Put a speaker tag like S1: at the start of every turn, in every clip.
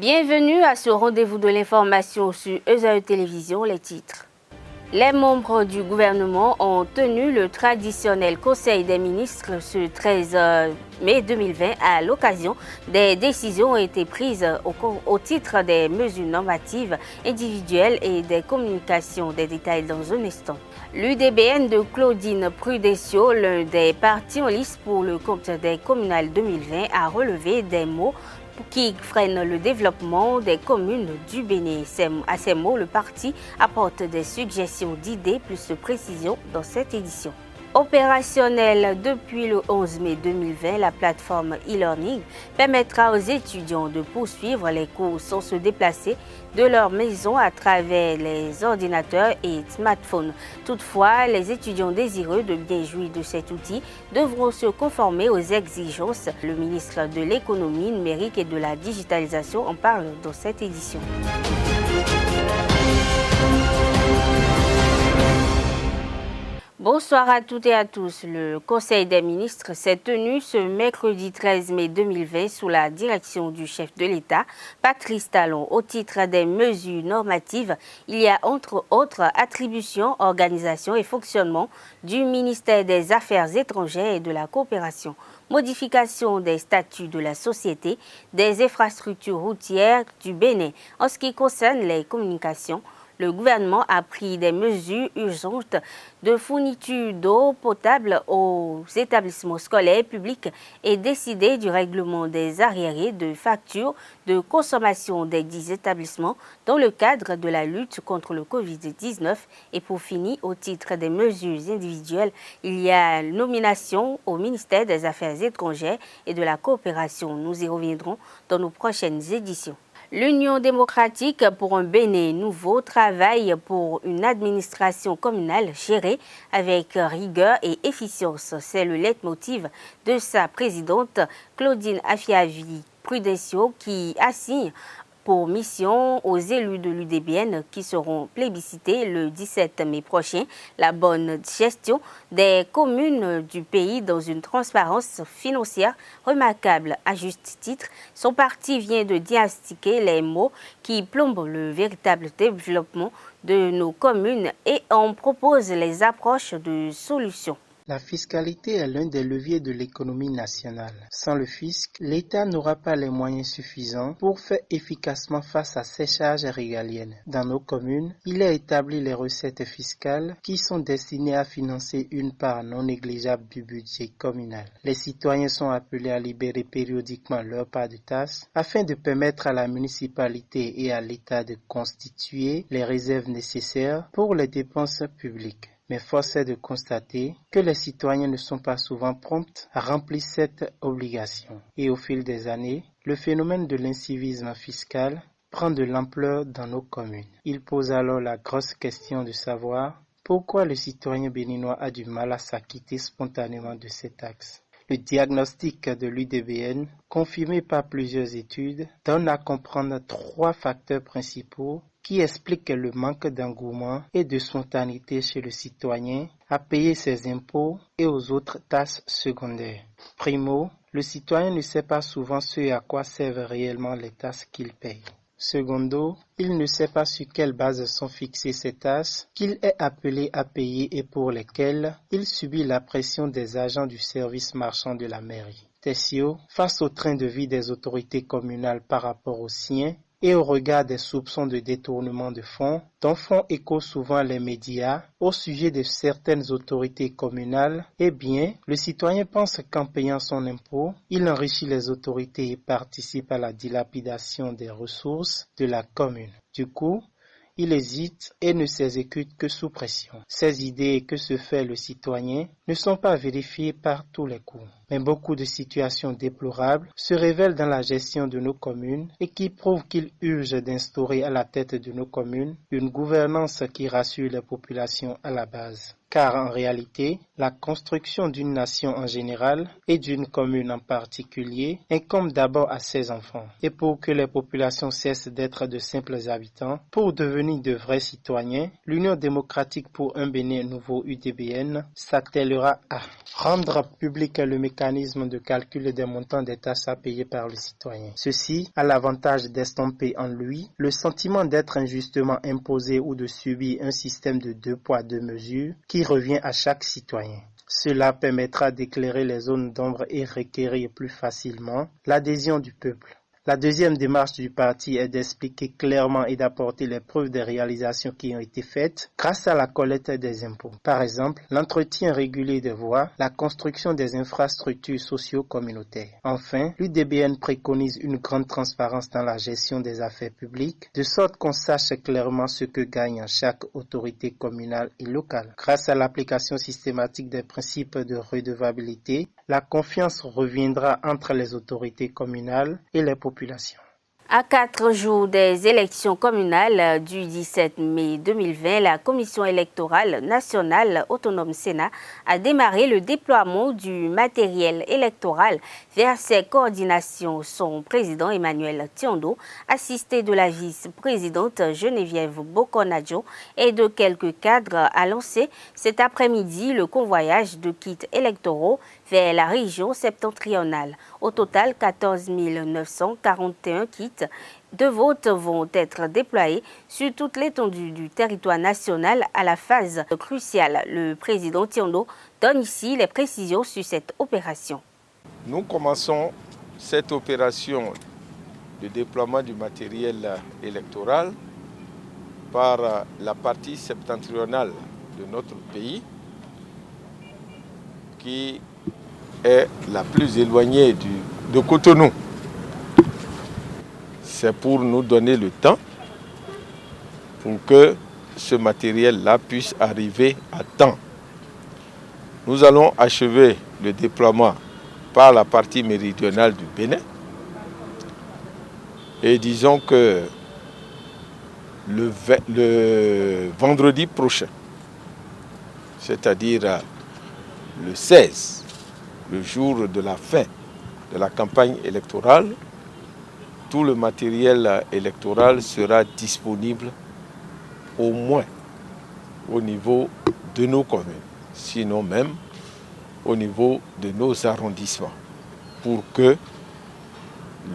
S1: Bienvenue à ce rendez-vous de l'information sur ESAE Télévision, les titres. Les membres du gouvernement ont tenu le traditionnel Conseil des ministres ce 13 mai 2020. À l'occasion, des décisions ont été prises au titre des mesures normatives individuelles et des communications. Des détails dans un instant. L'UDBN de Claudine Prudencio, l'un des partis en liste pour le compte des communales 2020, a relevé des maux qui freinent le développement des communes du Bénin. À ces mots, le parti apporte des suggestions d'idées plus de précision dans cette édition. Opérationnelle depuis le 11 mai 2020, la plateforme e-learning permettra aux étudiants de poursuivre les cours sans se déplacer de leur maison à travers les ordinateurs et smartphones. Toutefois, les étudiants désireux de bien jouir de cet outil devront se conformer aux exigences. Le ministre de l'Économie numérique et de la digitalisation en parle dans cette édition. Bonsoir à toutes et à tous. Le Conseil des ministres s'est tenu ce mercredi 13 mai 2020 sous la direction du chef de l'État, Patrice Talon. Au titre des mesures normatives, il y a entre autres attribution, organisation et fonctionnement du ministère des Affaires étrangères et de la coopération, modification des statuts de la société, des infrastructures routières du Bénin. En ce qui concerne les communications, le gouvernement a pris des mesures urgentes de fourniture d'eau potable aux établissements scolaires publics et décidé du règlement des arriérés de factures de consommation des 10 établissements dans le cadre de la lutte contre le Covid-19. Et pour finir, au titre des mesures individuelles, il y a nomination au ministère des Affaires étrangères et de la coopération. Nous y reviendrons dans nos prochaines éditions. L'Union démocratique pour un Bénin nouveau travaille pour une administration communale gérée avec rigueur et efficience. C'est le leitmotiv de sa présidente Claudine Afiavi Prudencio qui assigne pour mission aux élus de l'UDBN qui seront plébiscités le 17 mai prochain la bonne gestion des communes du pays dans une transparence financière remarquable. À juste titre, son parti vient de diagnostiquer les maux qui plombent le véritable développement de nos communes et en propose les approches de solutions.
S2: La fiscalité est l'un des leviers de l'économie nationale. Sans le fisc, l'État n'aura pas les moyens suffisants pour faire efficacement face à ses charges régaliennes. Dans nos communes, il est établi les recettes fiscales qui sont destinées à financer une part non négligeable du budget communal. Les citoyens sont appelés à libérer périodiquement leur part de taxes afin de permettre à la municipalité et à l'État de constituer les réserves nécessaires pour les dépenses publiques. Mais force est de constater que les citoyens ne sont pas souvent prompts à remplir cette obligation. Et au fil des années, le phénomène de l'incivisme fiscal prend de l'ampleur dans nos communes. Il pose alors la grosse question de savoir pourquoi le citoyen béninois a du mal à s'acquitter spontanément de ces taxes. Le diagnostic de l'UDBN, confirmé par plusieurs études, donne à comprendre 3 facteurs principaux qui expliquent le manque d'engouement et de spontanéité chez le citoyen à payer ses impôts et aux autres taxes secondaires. Primo, le citoyen ne sait pas souvent ce à quoi servent réellement les taxes qu'il paye. Secondo, il ne sait pas sur quelle base sont fixées ces taxes qu'il est appelé à payer et pour lesquelles il subit la pression des agents du service marchand de la mairie. Tertio, face au train de vie des autorités communales par rapport aux siens, et au regard des soupçons de détournement de fonds, dont font écho souvent les médias au sujet de certaines autorités communales, eh bien, le citoyen pense qu'en payant son impôt, il enrichit les autorités et participe à la dilapidation des ressources de la commune. Du coup, il hésite et ne s'exécute que sous pression. Ces idées que se fait le citoyen ne sont pas vérifiées par tous les coups. Mais beaucoup de situations déplorables se révèlent dans la gestion de nos communes et qui prouvent qu'il urge d'instaurer à la tête de nos communes une gouvernance qui rassure les populations à la base. Car en réalité, la construction d'une nation en général et d'une commune en particulier incombe d'abord à ses enfants. Et pour que les populations cessent d'être de simples habitants, pour devenir de vrais citoyens, l'Union démocratique pour un Bénin nouveau UDBN s'attellera à rendre public le mécanisme mécanisme de calcul des montants des taxes à payer par le citoyen. Ceci a l'avantage d'estomper en lui le sentiment d'être injustement imposé ou de subir un système de 2 poids 2 mesures qui revient à chaque citoyen. Cela permettra d'éclairer les zones d'ombre et requérir plus facilement l'adhésion du peuple. La deuxième démarche du parti est d'expliquer clairement et d'apporter les preuves des réalisations qui ont été faites grâce à la collecte des impôts. Par exemple, l'entretien régulier des voies, la construction des infrastructures socio-communautaires. Enfin, l'UDBN préconise une grande transparence dans la gestion des affaires publiques, de sorte qu'on sache clairement ce que gagne chaque autorité communale et locale. Grâce à l'application systématique des principes de redevabilité, la confiance reviendra entre les autorités communales et les populations.
S1: À 4 jours des élections communales du 17 mai 2020, la Commission électorale nationale autonome Sénat a démarré le déploiement du matériel électoral vers ses coordinations. Son président Emmanuel Tiondo, assisté de la vice-présidente Geneviève Bokonadjo et de quelques cadres, a lancé cet après-midi le convoyage de kits électoraux vers la région septentrionale. Au total, 14 941 kits de vote vont être déployés sur toute l'étendue du territoire national à la phase cruciale. Le président Tiondo donne ici les précisions sur cette opération.
S3: Nous commençons cette opération de déploiement du matériel électoral par la partie septentrionale de notre pays qui est la plus éloignée de Cotonou. C'est pour nous donner le temps pour que ce matériel-là puisse arriver à temps. Nous allons achever le déploiement par la partie méridionale du Bénin. Et disons que le vendredi prochain, c'est-à-dire le 16, le jour de la fin de la campagne électorale, tout le matériel électoral sera disponible au moins au niveau de nos communes, sinon même au niveau de nos arrondissements, pour que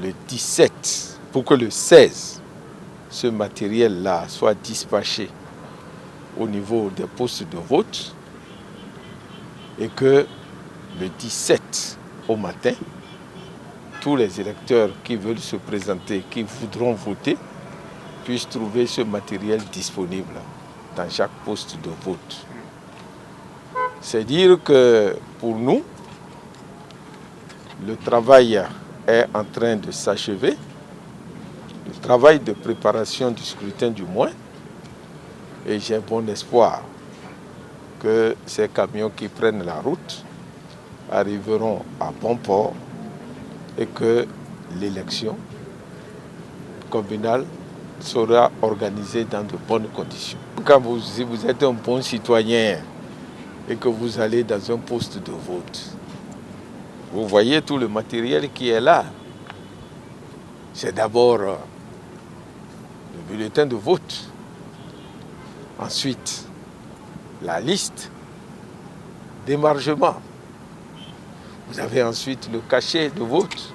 S3: le 16, ce matériel-là soit dispatché au niveau des postes de vote et que le 17 au matin, tous les électeurs qui veulent se présenter, qui voudront voter, puissent trouver ce matériel disponible dans chaque poste de vote. C'est dire que pour nous, le travail est en train de s'achever, le travail de préparation du scrutin du moins, et j'ai bon espoir que ces camions qui prennent la route arriveront à bon port et que l'élection communale sera organisée dans de bonnes conditions. Quand si vous êtes un bon citoyen et que vous allez dans un poste de vote, vous voyez tout le matériel qui est là. C'est d'abord le bulletin de vote. Ensuite, la liste d'émargement. Vous avez ensuite le cachet de vote.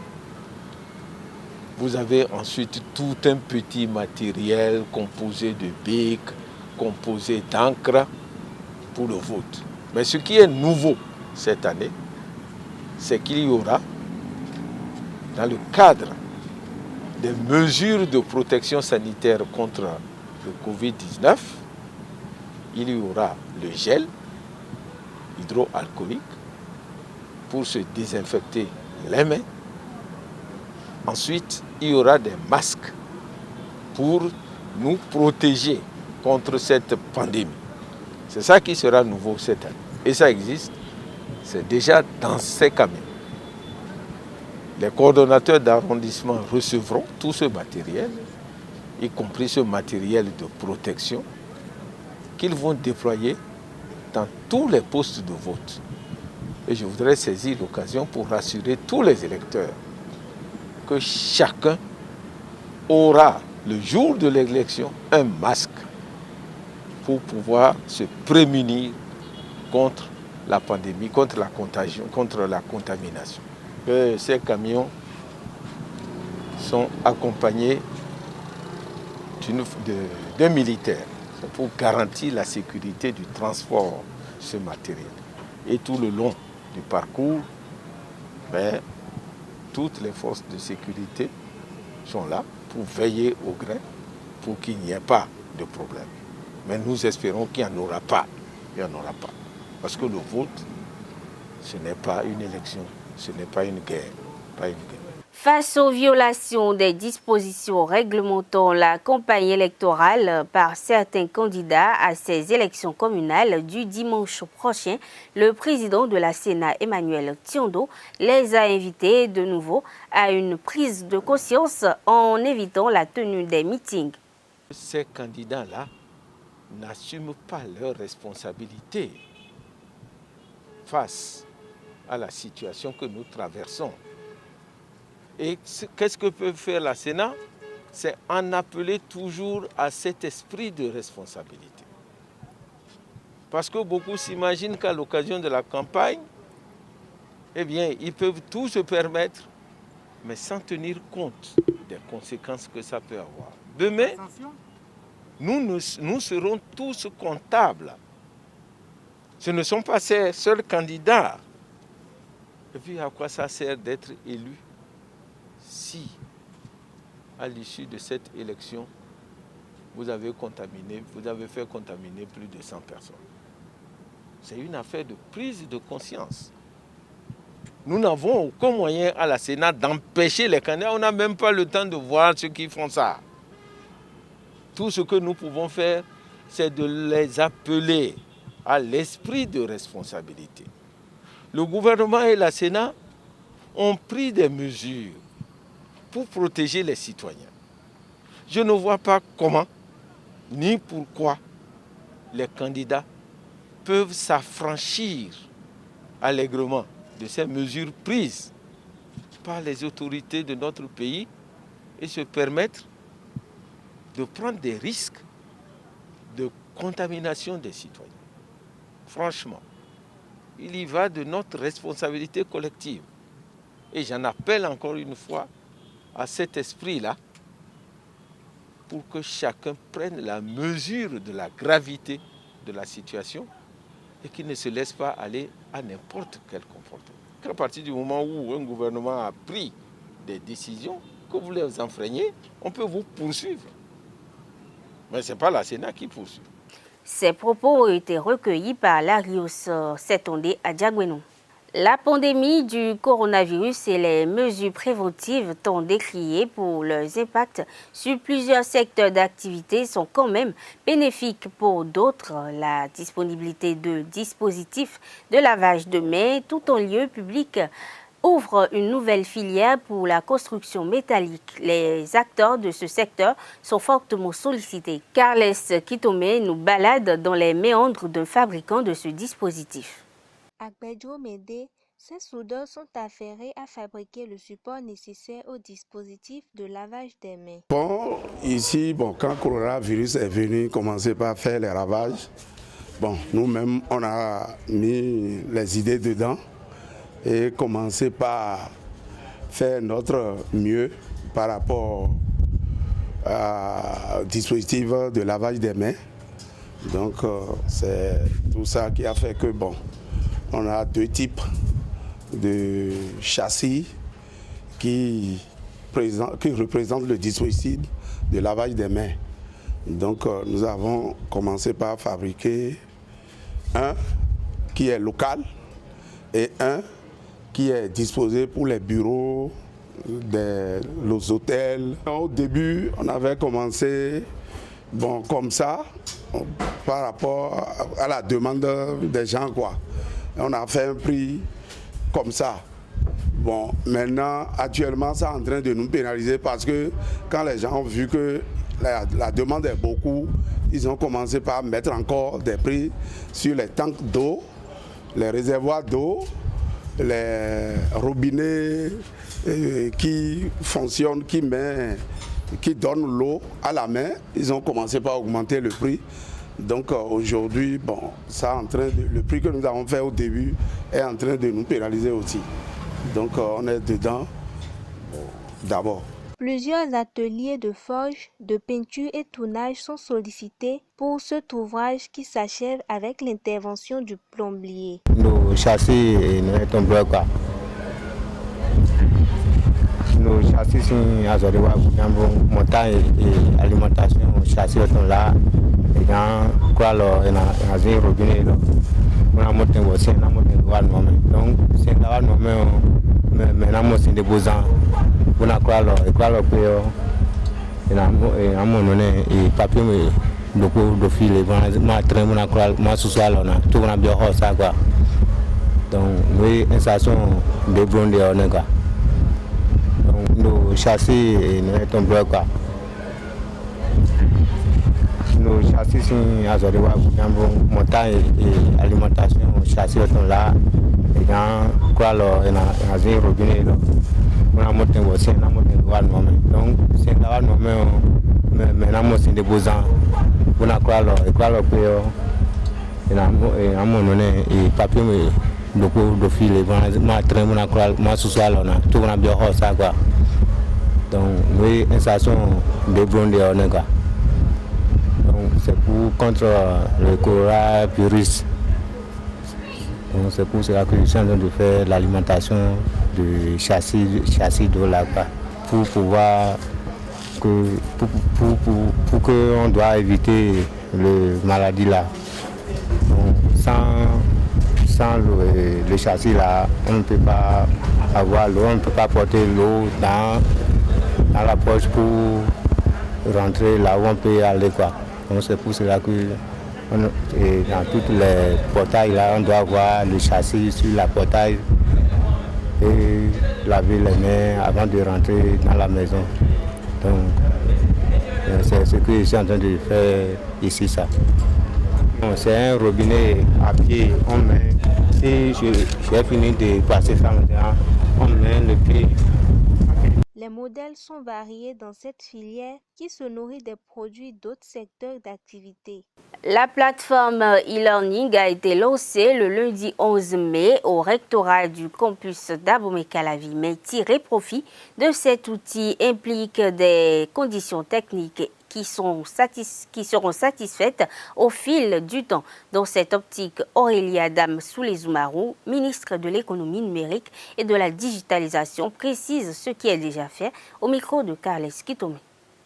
S3: Vous avez ensuite tout un petit matériel composé de bics, composé d'encre pour le vote. Mais ce qui est nouveau cette année, c'est qu'il y aura, dans le cadre des mesures de protection sanitaire contre le Covid-19, il y aura le gel hydroalcoolique pour se désinfecter les mains. Ensuite, il y aura des masques pour nous protéger contre cette pandémie. C'est ça qui sera nouveau cette année. Et ça existe, c'est déjà dans ces camions. Les coordonnateurs d'arrondissement recevront tout ce matériel, y compris ce matériel de protection, qu'ils vont déployer dans tous les postes de vote. Et je voudrais saisir l'occasion pour rassurer tous les électeurs que chacun aura, le jour de l'élection, un masque pour pouvoir se prémunir contre la pandémie, contre la contagion, contre la contamination. Que ces camions sont accompagnés de militaires pour garantir la sécurité du transport de ce matériel. Et tout le long du parcours, toutes les forces de sécurité sont là pour veiller au grain, pour qu'il n'y ait pas de problème. Mais nous espérons qu'il n'y en aura pas. Il n'y en aura pas. Parce que le vote, ce n'est pas une élection, ce n'est pas une guerre.
S1: Face aux violations des dispositions réglementant la campagne électorale par certains candidats à ces élections communales du dimanche prochain, le président de la Sénat, Emmanuel Tiondo, les a invités de nouveau à une prise de conscience en évitant la tenue des meetings.
S3: Ces candidats-là n'assument pas leurs responsabilités face à la situation que nous traversons. Et qu'est-ce que peut faire la Sénat? C'est en appeler toujours à cet esprit de responsabilité. Parce que beaucoup s'imaginent qu'à l'occasion de la campagne, ils peuvent tout se permettre, mais sans tenir compte des conséquences que ça peut avoir. Demain, nous serons tous comptables. Ce ne sont pas ces seuls candidats. Et puis à quoi ça sert d'être élu si, à l'issue de cette élection, vous avez fait contaminer plus de 100 personnes? C'est une affaire de prise de conscience. Nous n'avons aucun moyen à la Sénat d'empêcher les candidats. On n'a même pas le temps de voir ceux qui font ça. Tout ce que nous pouvons faire, c'est de les appeler à l'esprit de responsabilité. Le gouvernement et la Sénat ont pris des mesures pour protéger les citoyens. Je ne vois pas comment ni pourquoi les candidats peuvent s'affranchir allègrement de ces mesures prises par les autorités de notre pays et se permettre de prendre des risques de contamination des citoyens. Franchement, il y va de notre responsabilité collective. Et j'en appelle encore une fois à cet esprit-là pour que chacun prenne la mesure de la gravité de la situation et qu'il ne se laisse pas aller à n'importe quel comportement. À partir du moment où un gouvernement a pris des décisions, que vous les enfreignez, on peut vous poursuivre. Mais ce n'est pas la Sénat qui poursuit.
S1: Ces propos ont été recueillis par Larios Setondé à Diaguenon. La pandémie du coronavirus et les mesures préventives tant décriées pour leurs impacts sur plusieurs secteurs d'activité sont quand même bénéfiques pour d'autres. La disponibilité de dispositifs de lavage de mains tout en lieu public ouvre une nouvelle filière pour la construction métallique. Les acteurs de ce secteur sont fortement sollicités. Carles Kitome nous balade dans les méandres d'un fabricant de ce dispositif.
S4: À Bédio-Médé, ces soudeurs sont affairés à fabriquer le support nécessaire au dispositif de lavage des mains.
S5: Ici, quand le coronavirus est venu commencer par faire les ravages, nous-mêmes, on a mis les idées dedans et commencé par faire notre mieux par rapport au dispositif de lavage des mains. Donc, c'est tout ça qui a fait que, on a deux types de châssis qui représentent le dispositif de lavage des mains. Donc nous avons commencé par fabriquer un qui est local et un qui est disposé pour les bureaux, les hôtels. Au début, on avait commencé comme ça par rapport à la demande des gens, On a fait un prix comme ça. Maintenant, actuellement, c'est en train de nous pénaliser parce que quand les gens ont vu que la demande est beaucoup, ils ont commencé par mettre encore des prix sur les tanks d'eau, les réservoirs d'eau, les robinets qui fonctionnent, qui donnent l'eau à la main. Ils ont commencé par augmenter le prix. Donc aujourd'hui, bon, le prix que nous avons fait au début est en train de nous pénaliser aussi. Donc on est dedans d'abord.
S4: Plusieurs ateliers de forge, de peinture et tournage sont sollicités pour cet ouvrage qui s'achève avec l'intervention du plombier.
S6: Nos châssis sont bloqués quoi. Nos châssis sont azorés pour montagne et alimentation. Nos châssis sont là. Et quand quoi alors, on a un robinet là. On a monté aussi, on a monté le moment. Donc c'est là le moment. Maintenant moi c'est des beaux ans. On a quoi alors, et quoi alors et à mon donné et papier beaucoup de fil et moi train on a quoi moi social on a tout on a bien ça quoi. Donc oui une station de blonde on est quoi. Donc nos châssis nous sont bloqués quoi. Nos châssis sont azorés pour montagne et alimentation. Nos châssis sont là. Et quand quoi alors on a un robinet là. On a monté aussi, on a monté le moment. Donc c'est là le moment. Maintenant moi c'est des beaux ans. On a quoi alors, et quoi alors et à mon donné et papier beaucoup de fil et moi train on a quoi moi social on a tout on a bien ça quoi. Donc oui une station de blonde on est quoi. Donc c'est pour contre le coronavirus. Donc c'est pour cela que je suis en train de faire l'alimentation de châssis de là-bas pour pouvoir pour que on doit éviter le maladie là. Donc, sans le châssis là, on ne peut pas avoir l'eau, on ne peut pas porter l'eau dans la poche pour rentrer là où on peut aller quoi. Donc c'est pour cela que dans tous les portails là, on doit avoir le châssis sur la portail et laver les mains avant de rentrer dans la maison. Donc c'est ce que je suis en train de faire ici ça. C'est un robinet à pied, on met, si j'ai fini de passer ça maintenant, on met le pied.
S4: Les modèles sont variés dans cette filière qui se nourrit des produits d'autres secteurs d'activité.
S1: La plateforme e-learning a été lancée le lundi 11 mai au rectorat du campus d'Abomey-Calavi. Mais tirer profit de cet outil implique des conditions techniques qui seront satisfaites au fil du temps. Dans cette optique, Aurélie Adam Soulezoumarou, ministre de l'économie numérique et de la digitalisation, précise ce qui est déjà fait au micro de Carles Kitome.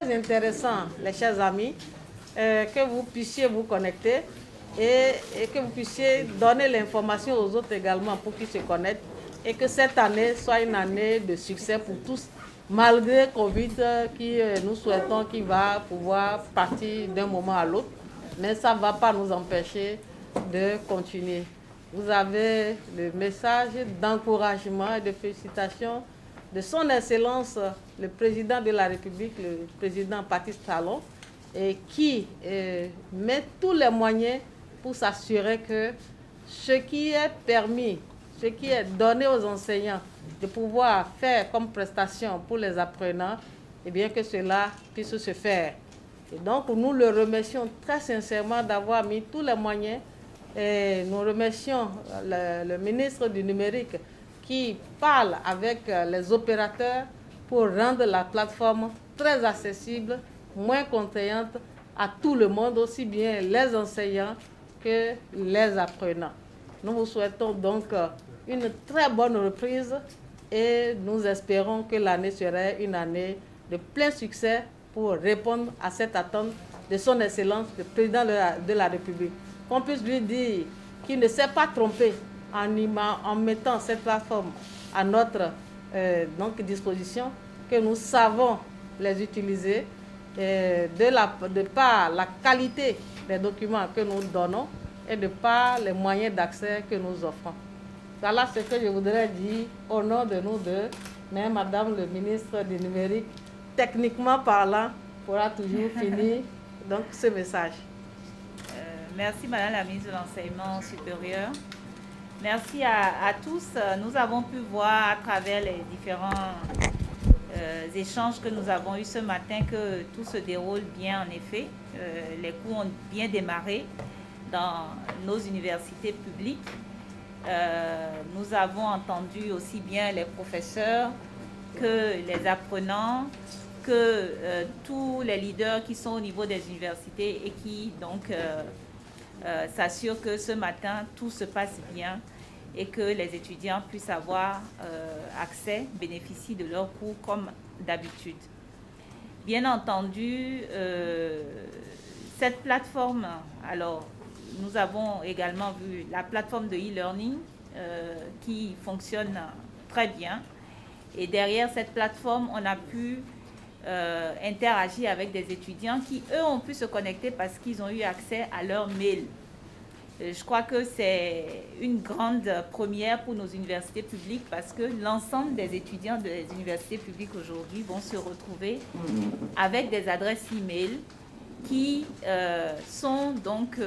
S7: C'est intéressant, les chers amis, que vous puissiez vous connecter et que vous puissiez donner l'information aux autres également pour qu'ils se connectent et que cette année soit une année de succès pour tous. Malgré Covid, qui nous souhaitons qu'il va pouvoir partir d'un moment à l'autre, mais ça ne va pas nous empêcher de continuer. Vous avez le message d'encouragement et de félicitations de son Excellence, le Président de la République, le Président Patrice Talon, et qui met tous les moyens pour s'assurer que ce qui est permis, ce qui est donné aux enseignants, de pouvoir faire comme prestation pour les apprenants, et bien que cela puisse se faire. Et donc nous le remercions très sincèrement d'avoir mis tous les moyens et nous remercions le ministre du numérique qui parle avec les opérateurs pour rendre la plateforme très accessible, moins contraignante à tout le monde, aussi bien les enseignants que les apprenants. Nous vous souhaitons donc une très bonne reprise et nous espérons que l'année sera une année de plein succès pour répondre à cette attente de son Excellence, le Président de la République. Qu'on puisse lui dire qu'il ne s'est pas trompé en mettant cette plateforme à notre disposition, que nous savons les utiliser de par la qualité des documents que nous donnons et de par les moyens d'accès que nous offrons. Voilà ce que je voudrais dire au nom de nous deux, mais Madame le ministre du numérique, techniquement parlant, pourra toujours finir donc, ce message.
S8: Merci Madame la ministre de l'Enseignement supérieur. Merci à tous. Nous avons pu voir à travers les différents échanges que nous avons eus ce matin que tout se déroule bien en effet. Les cours ont bien démarré dans nos universités publiques. Nous avons entendu aussi bien les professeurs que les apprenants, que tous les leaders qui sont au niveau des universités et qui donc s'assurent que ce matin tout se passe bien et que les étudiants puissent avoir accès, bénéficient de leurs cours comme d'habitude. Bien entendu, cette plateforme, alors nous avons également vu la plateforme de e-learning qui fonctionne très bien. Et derrière cette plateforme, on a pu interagir avec des étudiants qui, eux, ont pu se connecter parce qu'ils ont eu accès à leur mail. Je crois que c'est une grande première pour nos universités publiques parce que l'ensemble des étudiants des universités publiques aujourd'hui vont se retrouver avec des adresses e-mail qui sont donc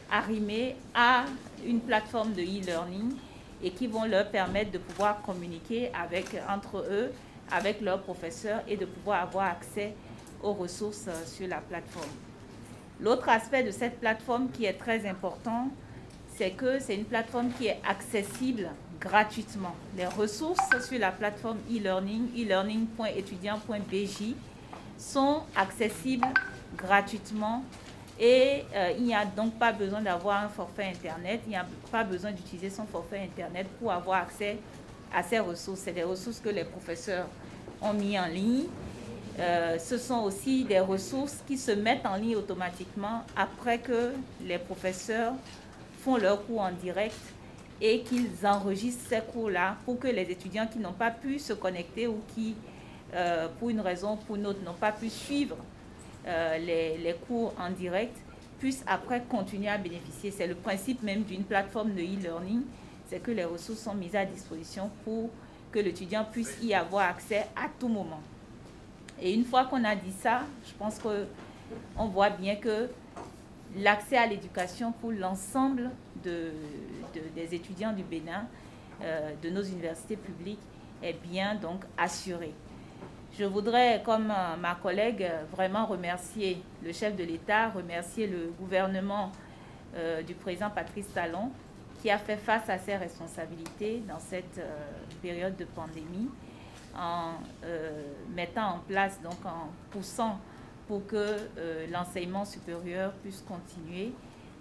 S8: arrimées à une plateforme de e-learning et qui vont leur permettre de pouvoir communiquer entre eux, avec leurs professeurs et de pouvoir avoir accès aux ressources sur la plateforme. L'autre aspect de cette plateforme qui est très important, c'est que c'est une plateforme qui est accessible gratuitement. Les ressources sur la plateforme e-learning, e-learning.étudiant.bj, sont accessibles gratuitement et il n'y a donc pas besoin d'avoir un forfait Internet, il n'y a pas besoin d'utiliser son forfait Internet pour avoir accès à ces ressources. C'est des ressources que les professeurs ont mis en ligne. Ce sont aussi des ressources qui se mettent en ligne automatiquement après que les professeurs font leurs cours en direct et qu'ils enregistrent ces cours-là pour que les étudiants qui n'ont pas pu se connecter ou qui, pour une raison ou pour une autre, n'ont pas pu suivre les cours en direct, puissent après continuer à bénéficier. C'est le principe même d'une plateforme de e-learning, c'est que les ressources sont mises à disposition pour que l'étudiant puisse y avoir accès à tout moment. Et une fois qu'on a dit ça, je pense qu'on voit bien que l'accès à l'éducation pour l'ensemble des étudiants du Bénin, de nos universités publiques, est bien donc assuré. Je voudrais, comme ma collègue, vraiment remercier le chef de l'État, remercier le gouvernement du président Patrice Talon, qui a fait face à ses responsabilités dans cette période de pandémie, en mettant en place, donc en poussant pour que l'enseignement supérieur puisse continuer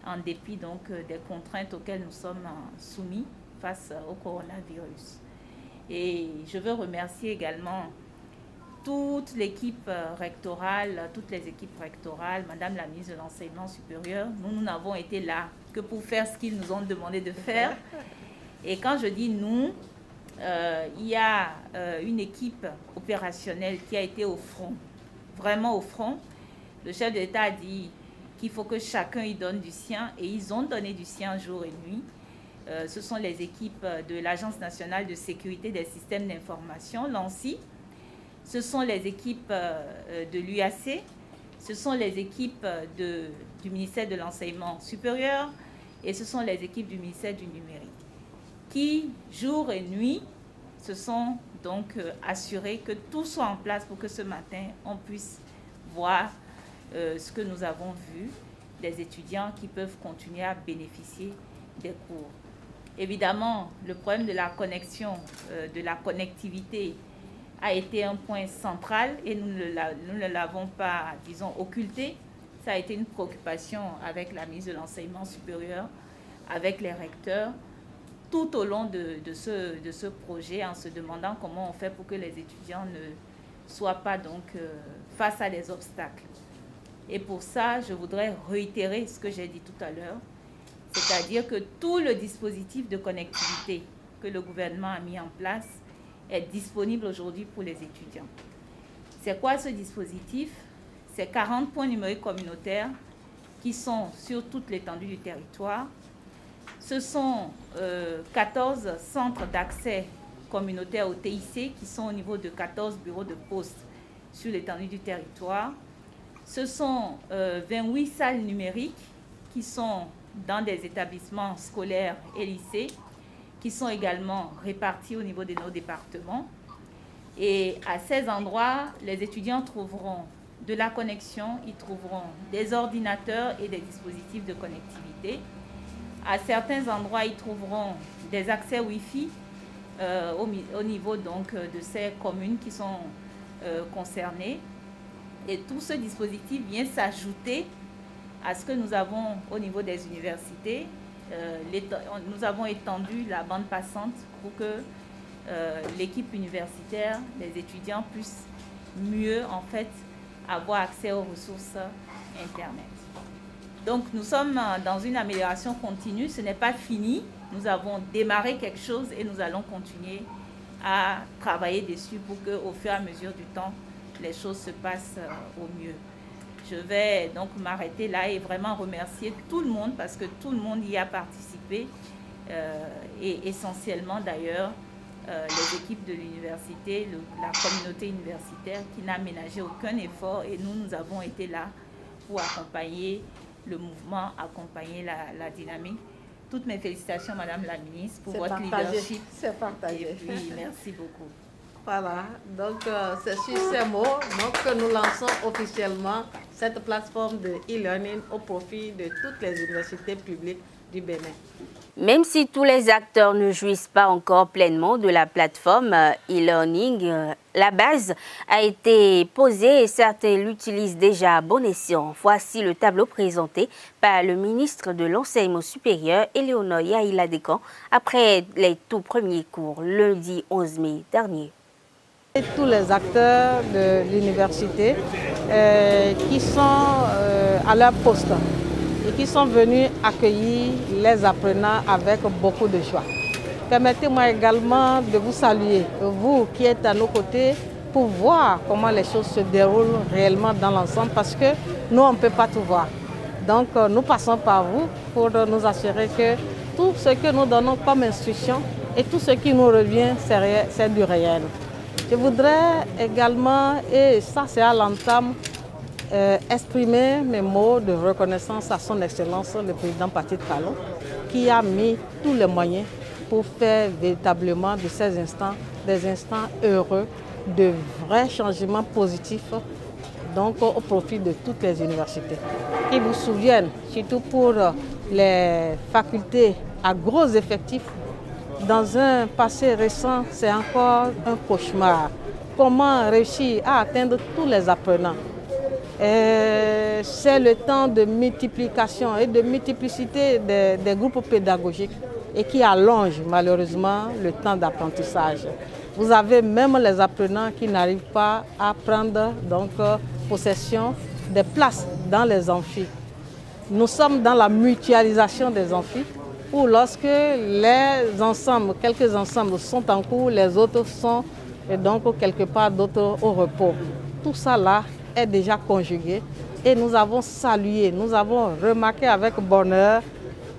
S8: en dépit donc des contraintes auxquelles nous sommes soumis face au coronavirus. Et je veux remercier également toute l'équipe rectorale, toutes les équipes rectorales, Madame la ministre de l'Enseignement supérieur. Nous n'avons été là que pour faire ce qu'ils nous ont demandé de faire. Et quand je dis nous, il y a une équipe opérationnelle qui a été au front, vraiment au front. Le chef de l'État a dit qu'il faut que chacun y donne du sien et ils ont donné du sien jour et nuit. Ce sont les équipes de l'Agence nationale de sécurité des systèmes d'information, l'ANSSI. Ce sont les équipes de l'UAC, ce sont les équipes du ministère de l'Enseignement supérieur et ce sont les équipes du ministère du numérique qui, jour et nuit, se sont donc assurés que tout soit en place pour que ce matin, on puisse voir ce que nous avons vu, des étudiants qui peuvent continuer à bénéficier des cours. Évidemment, le problème de la connexion, de la connectivité a été un point central et nous ne l'avons pas, disons, occulté. Ça a été une préoccupation avec la ministre de l'Enseignement supérieur, avec les recteurs, tout au long de ce projet, en se demandant comment on fait pour que les étudiants ne soient pas donc face à des obstacles. Et pour ça, je voudrais réitérer ce que j'ai dit tout à l'heure, c'est-à-dire que tout le dispositif de connectivité que le gouvernement a mis en place est disponible aujourd'hui pour les étudiants. C'est quoi ce dispositif? C'est 40 points numériques communautaires qui sont sur toute l'étendue du territoire. Ce sont 14 centres d'accès communautaire au TIC qui sont au niveau de 14 bureaux de poste sur l'étendue du territoire. Ce sont 28 salles numériques qui sont dans des établissements scolaires et lycées, qui sont également répartis au niveau de nos départements. Et à ces endroits, les étudiants trouveront de la connexion, ils trouveront des ordinateurs et des dispositifs de connectivité. À certains endroits, ils trouveront des accès Wi-Fi au niveau donc, de ces communes qui sont concernées. Et tout ce dispositif vient s'ajouter à ce que nous avons au niveau des universités. Nous avons étendu la bande passante pour que l'équipe universitaire, les étudiants puissent mieux en fait avoir accès aux ressources Internet. Donc nous sommes dans une amélioration continue, ce n'est pas fini. Nous avons démarré quelque chose et nous allons continuer à travailler dessus pour qu'au fur et à mesure du temps, les choses se passent au mieux. Je vais donc m'arrêter là et vraiment remercier tout le monde parce que tout le monde y a participé et essentiellement d'ailleurs les équipes de l'université, la communauté universitaire qui n'a ménagé aucun effort et nous avons été là pour accompagner le mouvement, accompagner la dynamique. Toutes mes félicitations, Madame la Ministre, pour votre leadership.
S7: C'est partagé.
S8: Et puis, merci beaucoup.
S7: Voilà, donc c'est sur ces mots que nous lançons officiellement cette plateforme de e-learning au profit de toutes les universités publiques du Bénin.
S1: Même si tous les acteurs ne jouissent pas encore pleinement de la plateforme e-learning, la base a été posée et certains l'utilisent déjà à bon escient. Voici le tableau présenté par le ministre de l'Enseignement supérieur, Éléonore Yaïla-Descamps, après les tout premiers cours, lundi 11 mai dernier.
S7: Et tous les acteurs de l'université qui sont à leur poste et qui sont venus accueillir les apprenants avec beaucoup de joie. Permettez-moi également de vous saluer, vous qui êtes à nos côtés, pour voir comment les choses se déroulent réellement dans l'ensemble, parce que nous, on ne peut pas tout voir. Donc, nous passons par vous pour nous assurer que tout ce que nous donnons comme instruction et tout ce qui nous revient, c'est du réel. Je voudrais également, et ça c'est à l'entame, exprimer mes mots de reconnaissance à son Excellence, le président Patrice Talon, qui a mis tous les moyens pour faire véritablement de ces instants des instants heureux, de vrais changements positifs, donc au profit de toutes les universités. Qui vous souviennent, surtout pour les facultés à gros effectifs, dans un passé récent, c'est encore un cauchemar. Comment réussir à atteindre tous les apprenants? C'est le temps de multiplication et de multiplicité des groupes pédagogiques et qui allonge malheureusement le temps d'apprentissage. Vous avez même les apprenants qui n'arrivent pas à prendre donc, possession des places dans les amphis. Nous sommes dans la mutualisation des amphis où lorsque les ensembles, quelques ensembles sont en cours, les autres sont et donc quelque part d'autres au repos. Tout ça là est déjà conjugué et nous avons salué, nous avons remarqué avec bonheur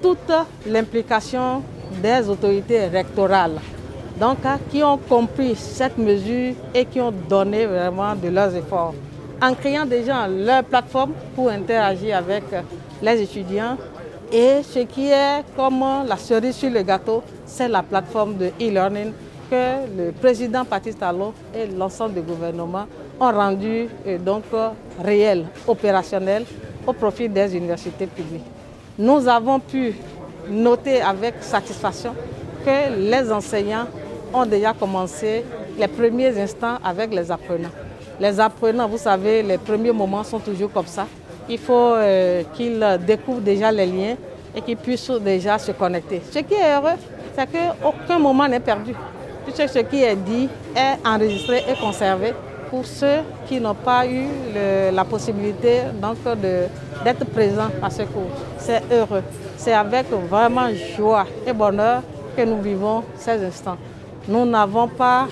S7: toute l'implication des autorités rectorales donc, qui ont compris cette mesure et qui ont donné vraiment de leurs efforts en créant déjà leur plateforme pour interagir avec les étudiants. Et ce qui est comme la cerise sur le gâteau, c'est la plateforme de e-learning que le président Patrice Talon et l'ensemble du gouvernement ont rendu donc réel, opérationnel au profit des universités publiques. Nous avons pu noter avec satisfaction que les enseignants ont déjà commencé les premiers instants avec les apprenants. Les apprenants, vous savez, les premiers moments sont toujours comme ça. Il faut qu'ils découvrent déjà les liens et qu'ils puissent déjà se connecter. Ce qui est heureux, c'est qu'aucun moment n'est perdu. Tout ce qui est dit est enregistré et conservé pour ceux qui n'ont pas eu la possibilité d'être présents à ce cours. C'est heureux. C'est avec vraiment joie et bonheur que nous vivons ces instants. Nous n'avons pas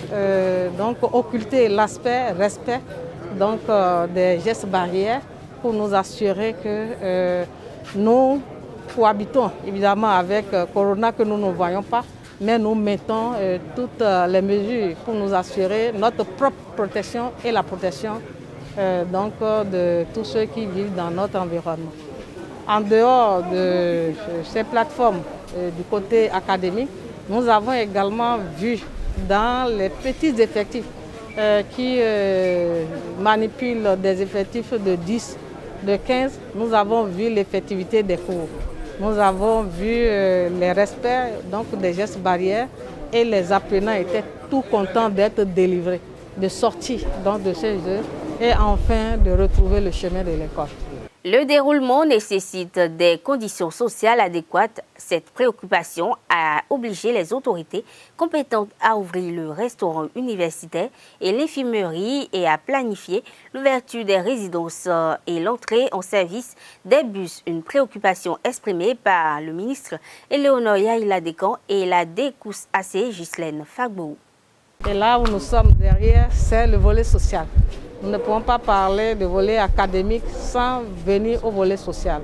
S7: donc occulté l'aspect respect donc, des gestes barrières pour nous assurer que nous cohabitons évidemment avec Corona que nous ne voyons pas, mais nous mettons toutes les mesures pour nous assurer notre propre protection et la protection donc, de tous ceux qui vivent dans notre environnement. En dehors de ces plateformes du côté académique, nous avons également vu dans les petits effectifs qui manipulent des effectifs de 10, de 15, nous avons vu l'effectivité des cours. Nous avons vu les respects donc, des gestes barrières et les apprenants étaient tout contents d'être délivrés, de sortir donc, de ces jeux et enfin de retrouver le chemin de l'école.
S1: Le déroulement nécessite des conditions sociales adéquates. Cette préoccupation a obligé les autorités compétentes à ouvrir le restaurant universitaire et l'infirmerie et à planifier l'ouverture des résidences et l'entrée en service des bus. Une préoccupation exprimée par le ministre Éléonore Yaïla-Decan et la DECOUS-AC Ghislaine Fagbou.
S7: Et là où nous sommes derrière, c'est le volet social. Nous ne pouvons pas parler de volet académique sans venir au volet social.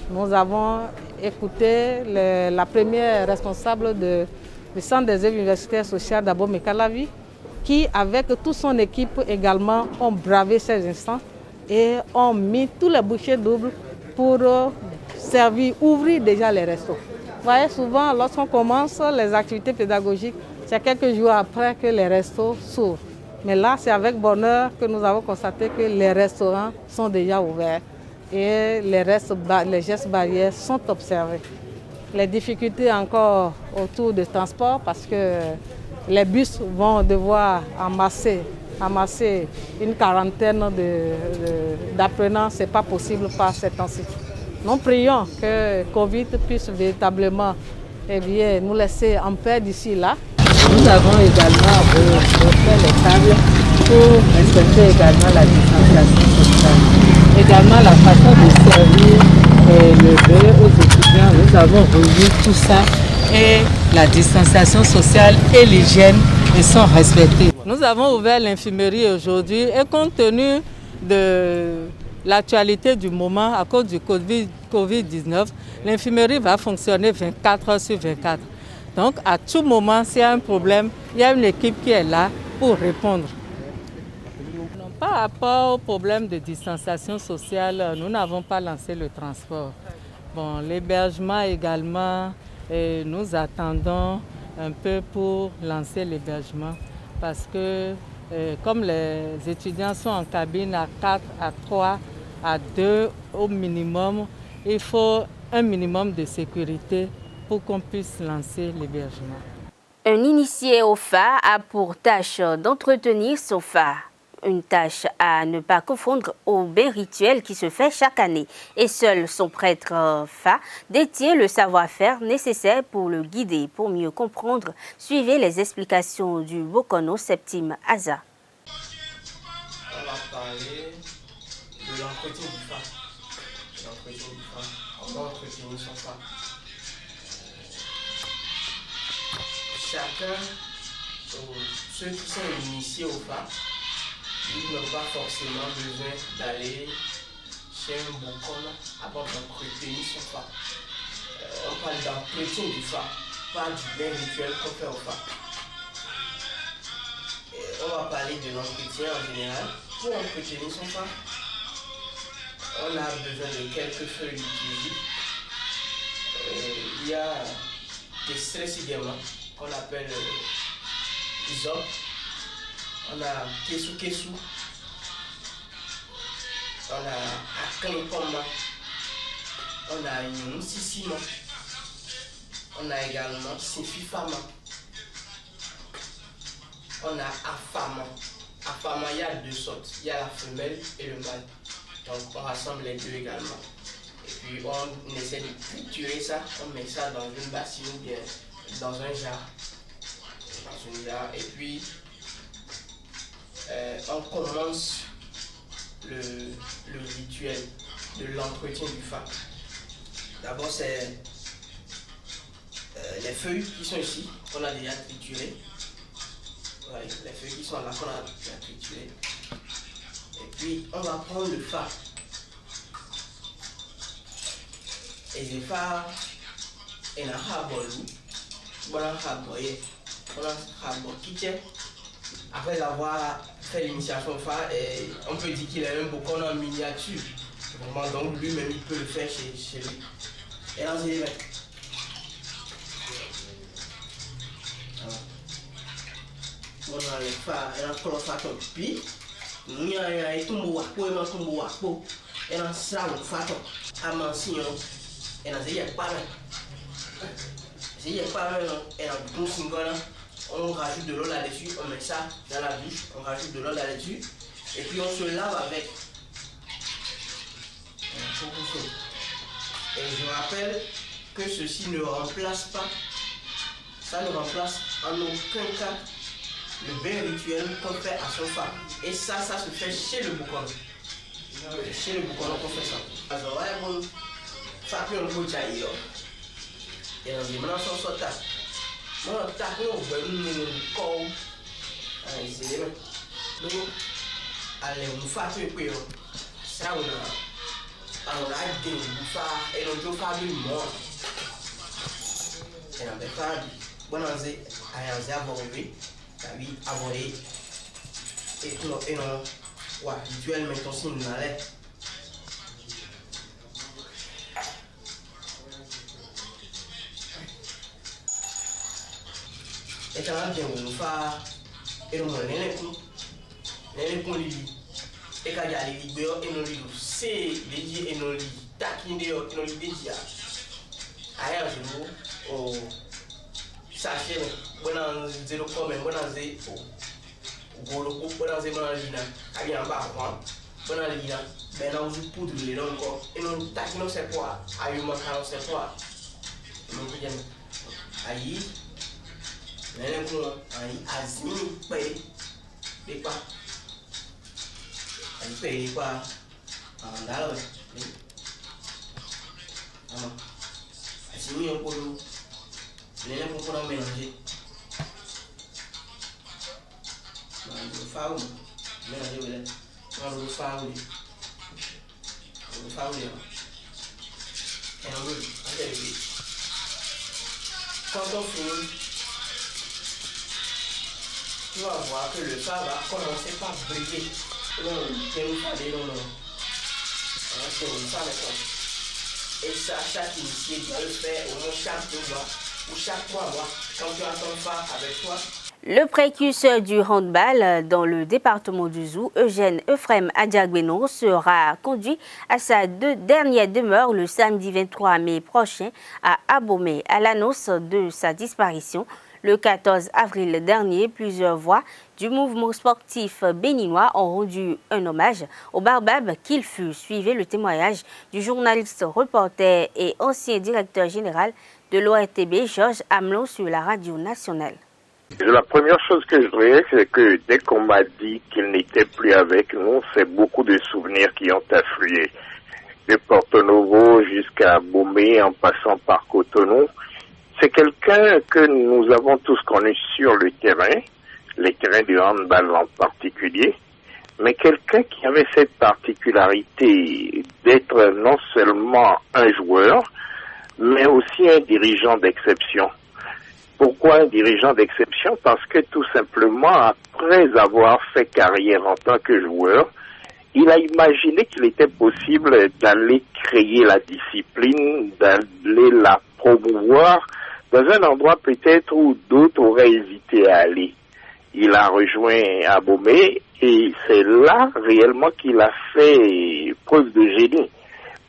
S7: Nous avons écouté la première responsable du centre des œuvres universitaires sociales d'Abo Mekalavi, qui avec toute son équipe également ont bravé ces instants et ont mis tous les bouchées doubles pour servir, ouvrir déjà les restos. Vous voyez, souvent lorsqu'on commence les activités pédagogiques, c'est quelques jours après que les restos s'ouvrent. Mais là, c'est avec bonheur que nous avons constaté que les restaurants sont déjà ouverts et les gestes barrières sont observés. Les difficultés encore autour du transport parce que les bus vont devoir amasser une quarantaine d'apprenants, ce n'est pas possible par ces temps-ci. Nous prions que Covid puisse véritablement nous laisser en paix d'ici là.
S9: Nous avons également refait les tables pour respecter également la distanciation sociale. Également la façon de servir le verre aux étudiants, nous avons revu tout ça et la distanciation sociale et l'hygiène sont respectées.
S7: Nous avons ouvert l'infirmerie aujourd'hui et compte tenu de l'actualité du moment à cause du Covid-19, l'infirmerie va fonctionner 24 heures sur 24. Donc, à tout moment, s'il y a un problème, il y a une équipe qui est là pour répondre. Par rapport au problème de distanciation sociale, nous n'avons pas lancé le transport. Bon, l'hébergement également, nous attendons un peu pour lancer l'hébergement parce que comme les étudiants sont en cabine à 4, à 3, à 2 au minimum, il faut un minimum de sécurité pour qu'on puisse lancer l'hébergement.
S1: Un initié au phare a pour tâche d'entretenir son phare. Une tâche à ne pas confondre au bain rituel qui se fait chaque année. Et seul son prêtre phare détient le savoir-faire nécessaire pour le guider. Pour mieux comprendre, suivez les explications du Bokono Septime Aza.
S10: On va parler de l'entretien du phare. L'entretien du phare. On va entretenir son phare. Chacun, ceux qui sont initiés au phare, ils n'ont pas forcément besoin d'aller chez un Bokono avant d'entretenir son phare. On parle d'entretien du phare, pas du bain rituel qu'on fait au phare. On va parler de l'entretien en général. Pour entretenir son phare, on a besoin de quelques feuilles d'utilisées. Il y a des stress-diamants qu'on appelle isop. On a kesu, on a akanokoma, on a yonsisima, on a également sififama, on a afama. Afama, il y a deux sortes, il y a la femelle et le mâle. Donc on rassemble les deux également. Et puis on essaie de triturer ça, on met ça dans une bassine ou bien dans un jar. Et puis on commence le rituel de l'entretien du phare. D'abord c'est les feuilles qui sont ici, qu'on a déjà triturées. Ouais, les feuilles qui sont là, qu'on a déjà triturées. Et puis on va prendre le phare. Et le phare est un habolou. Après avoir fait l'initiation au phare, on peut dire qu'il a un Bokono en miniature. Donc lui-même il peut le faire chez lui. Et là, c'est on a les fa et la colofato pi nous y a et tumbo wapo et la sa on fato amansion et la zia pas et la bouche on rajoute de l'eau là-dessus, on met ça dans la bouche, on rajoute de l'eau là-dessus et puis on se lave avec. Et je rappelle que ceci ne remplace pas, ça ne remplace en aucun cas le bain rituel qu'on fait à son femme. Et ça se fait chez le boucon. Chez le boucon, on fait ça. Alors, on fait un peu de chaïo. Et on dit, maintenant, on sort ça. On tape, on voit une colle. Allez, c'est les mains. Donc, allez, on fait un peu. Ça, on a. Alors, on a et on doit faire du monde. Et on va faire du. Bon, on a avoré, avoré. Et non, ouais, rituel, mais ton signe n'allait. Et quand on a dit, et on a les coups, et quand il y a les libéraux, et on lit, c'est les dieux, et on lit, taquine, et on lit des dieux. Ailleurs, je vous, sachez, bon, on a zéro comme, bon, on a zéro. Bon, on a zéro, il y a un bar, bon, on a lina, ben, on a un poudre, les longs corps, et on taquine, on sait quoi, aïe, on a sait quoi. Aïe. Nene kun ayi azimi pe pa ayi pe pa andalo ama azimi on polo nene kun polo mélanger mando faou mélanger wele mando faou et on veut quand on finit tu vas voir que le phare va commencer par briller. Et ça, chaque initié doit le faire au moins chaque 2 mois ou chaque 3 mois quand tu as ton phare avec toi.
S1: Le précurseur du handball dans le département du Zou, Eugène Euphrem Adjagbeno, sera conduit à sa dernière demeure le samedi 23 mai prochain à Abomey. À l'annonce de sa disparition, le 14 avril dernier, plusieurs voix du mouvement sportif béninois ont rendu un hommage au Barbab qu'il fut. Suivez le témoignage du journaliste, reporter et ancien directeur général de l'ORTB, Georges Amelon, sur la radio nationale.
S11: La première chose que je dirais, c'est que dès qu'on m'a dit qu'il n'était plus avec nous, c'est beaucoup de souvenirs qui ont afflué. De Porto Novo jusqu'à Bomé, en passant par Cotonou. C'est quelqu'un que nous avons tous connu sur le terrain, les terrains de handball en particulier, mais quelqu'un qui avait cette particularité d'être non seulement un joueur, mais aussi un dirigeant d'exception. Pourquoi un dirigeant d'exception? Parce que tout simplement, après avoir fait carrière en tant que joueur, il a imaginé qu'il était possible d'aller créer la discipline, d'aller la promouvoir, dans un endroit peut-être où d'autres auraient hésité à aller. Il a rejoint Abomey et c'est là réellement qu'il a fait preuve de génie.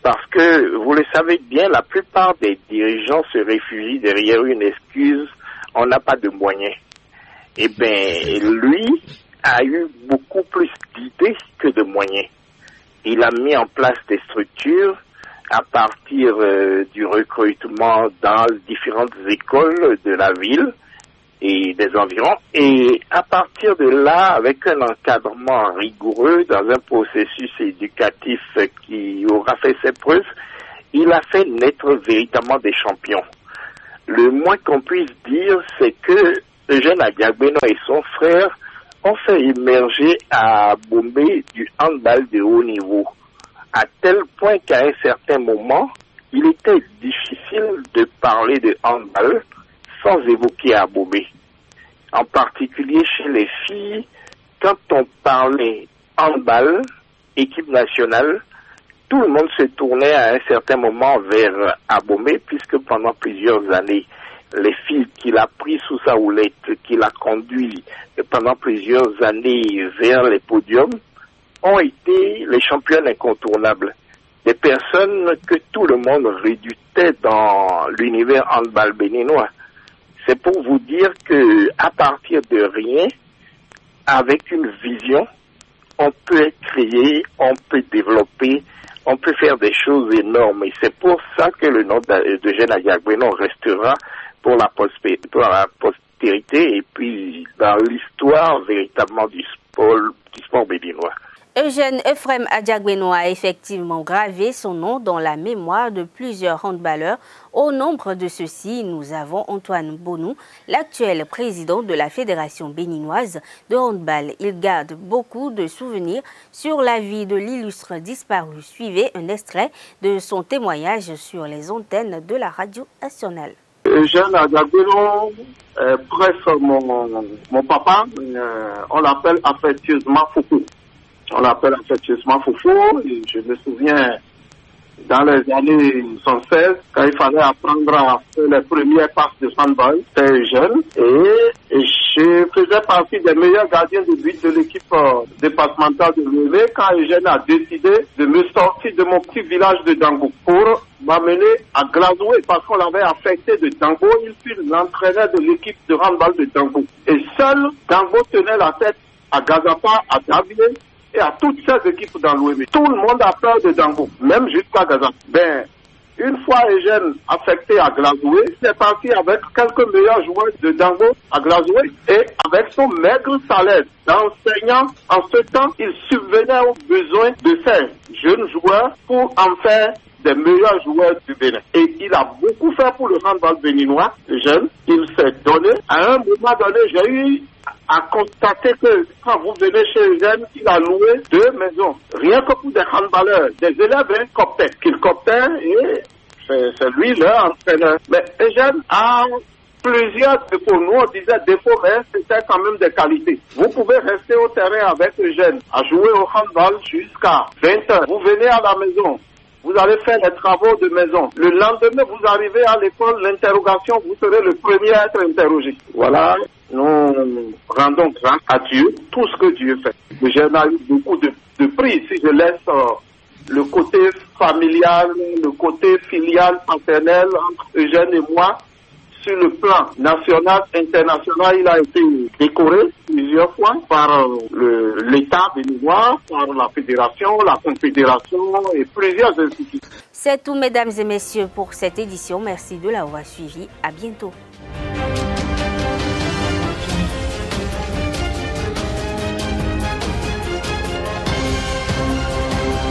S11: Parce que, vous le savez bien, la plupart des dirigeants se réfugient derrière une excuse, on n'a pas de moyens. Eh bien, lui a eu beaucoup plus d'idées que de moyens. Il a mis en place des structures à partir du recrutement dans différentes écoles de la ville et des environs. Et à partir de là, avec un encadrement rigoureux dans un processus éducatif qui aura fait ses preuves, il a fait naître véritablement des champions. Le moins qu'on puisse dire, c'est que Eugène Adjagbeno et son frère ont fait émerger à Bomé du handball de haut niveau. À tel point qu'à un certain moment, il était difficile de parler de handball sans évoquer Abomey. En particulier chez les filles, quand on parlait handball, équipe nationale, tout le monde se tournait à un certain moment vers Abomey, puisque pendant plusieurs années, les fils qu'il a pris sous sa houlette, qu'il a conduit pendant plusieurs années vers les podiums, ont été les championnes incontournables. Des personnes que tout le monde redoutait dans l'univers handball béninois. C'est pour vous dire que à partir de rien, avec une vision, on peut créer, on peut développer, on peut faire des choses énormes. Et c'est pour ça que le nom d'Eugène Adiagbeno restera pour la postérité et puis dans l'histoire véritablement du sport béninois.
S1: Eugène Ephrem Adiagbeno a effectivement gravé son nom dans la mémoire de plusieurs handballeurs. Au nombre de ceux-ci, nous avons Antoine Bonou, l'actuel président de la Fédération béninoise de handball. Il garde beaucoup de souvenirs sur la vie de l'illustre disparu. Suivez un extrait de son témoignage sur les antennes de la radio nationale.
S12: Eugène Adiagbeno est presque mon papa. On l'appelle affectueusement Foufou. On l'appelle affectueusement Foufou. Et je me souviens, dans les années 76, quand il fallait apprendre à faire les premières passes de handball, j'étais jeune et je faisais partie des meilleurs gardiens de but de l'équipe départementale de l'UEM quand Eugène a décidé de me sortir de mon petit village de Dango pour m'amener à Glasgow parce qu'on l'avait affecté de Dango. Il fut l'entraîneur de l'équipe de handball de Dango. Et seul Dango tenait la tête à Gazapa, à Davilé et à toutes ces équipes dans l'OM. Tout le monde a peur de Dango, même jusqu'à Gaza. Une fois Eugène affecté à Glasgow, il est parti avec quelques meilleurs joueurs de Dango à Glasgow et avec son maigre salaire d'enseignant, en ce temps, il subvenait aux besoins de ces jeunes joueurs pour en faire des meilleurs joueurs du Bénin. Et il a beaucoup fait pour le handball béninois, Eugène. Il s'est donné. À un moment donné, j'ai eu à constater que quand vous venez chez Eugène, il a loué 2 maisons. Rien que pour des handballeurs, des élèves qu'il coptait et c'est lui leur entraîneur. Mais Eugène a plusieurs défauts. Nous on disait défauts, mais c'était quand même des qualités. Vous pouvez rester au terrain avec Eugène, à jouer au handball jusqu'à 20h. Vous venez à la maison. Vous allez faire les travaux de maison. Le lendemain, vous arrivez à l'école, l'interrogation, vous serez le premier à être interrogé. Voilà, nous rendons grâce à Dieu, tout ce que Dieu fait. J'ai eu beaucoup de prix. Si je laisse le côté familial, le côté filial, paternel entre Eugène et moi, sur le plan national, international, il a été décoré plusieurs fois par l'État béninois, par la Fédération, la Confédération et plusieurs institutions.
S1: C'est tout, mesdames et messieurs, pour cette édition. Merci de l'avoir suivi. À bientôt.